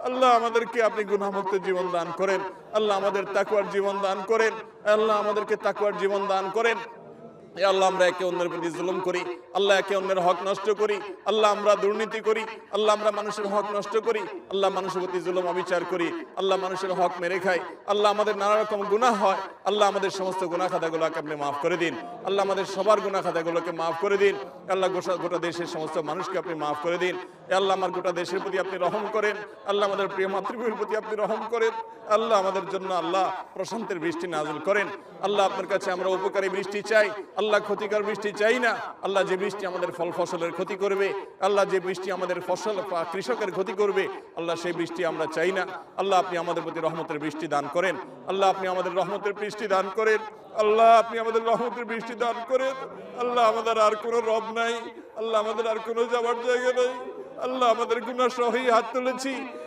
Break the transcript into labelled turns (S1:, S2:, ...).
S1: আল্লাহ আমাদেরকে আপনি গুনাহমুক্ত জীবন দান করেন। আল্লাহ আমাদের তাকওয়ার জীবন দান করেন। আল্লাহ আমাদেরকে তাকওয়ার জীবন দান করেন। এ আল্লাহ, আমরা একে অন্যের প্রতি জুলুম করি, আল্লাহ একে অন্যের হক নষ্ট করি, আল্লাহ আমরা দুর্নীতি করি, আল্লাহ আমরা মানুষের হক নষ্ট করি, আল্লাহ মানুষের প্রতি জুলুম অবিচার করি, আল্লাহ মানুষের হক মেরে খাই, আল্লাহ আমাদের নানা রকম গুনাহ হয়। আল্লাহ আমাদের সমস্ত গুনাহ খাতাগুলোকে আপনি মাফ করে দিন। আল্লাহ আমাদের সবার গুনাহ খাতাগুলোকে মাফ করে দিন। আল্লাহ গোটা দেশের সমস্ত মানুষকে আপনি মাফ করে দিন। এ আল্লাহ, আমার গোটা দেশের প্রতি আপনি রহম করেন। আল্লাহ আমাদের প্রিয় মাতৃভূমির প্রতি আপনি রহম করেন। আল্লাহ আমাদের জন্য আল্লাহ প্রশান্তের বৃষ্টি নাযিল করেন। আল্লাহ আপনার কাছে আমরা উপকারী বৃষ্টি চাই, আল্লাহ ক্ষতিকর বৃষ্টি চাই না। আল্লাহ যে বৃষ্টি আমাদের ফল ফসলের ক্ষতি করবে, আল্লাহ যে বৃষ্টি আমাদের ফসল বা কৃষকের ক্ষতি করবে, আল্লাহ সেই বৃষ্টি আমরা চাই না। আল্লাহ আপনি আমাদের প্রতি রহমতের বৃষ্টি দান করেন। আল্লাহ আপনি আমাদের রহমতের বৃষ্টি দান করেন। আল্লাহ আপনি আমাদের রহমতের বৃষ্টি দান করেন। আল্লাহ আমাদের আর কোনো রব নাই, আল্লাহ আমাদের আর কোনো যাওয়ার জায়গা নাই। আল্লাহ আমাদের গুনাহ সহই হাত তুলেছি।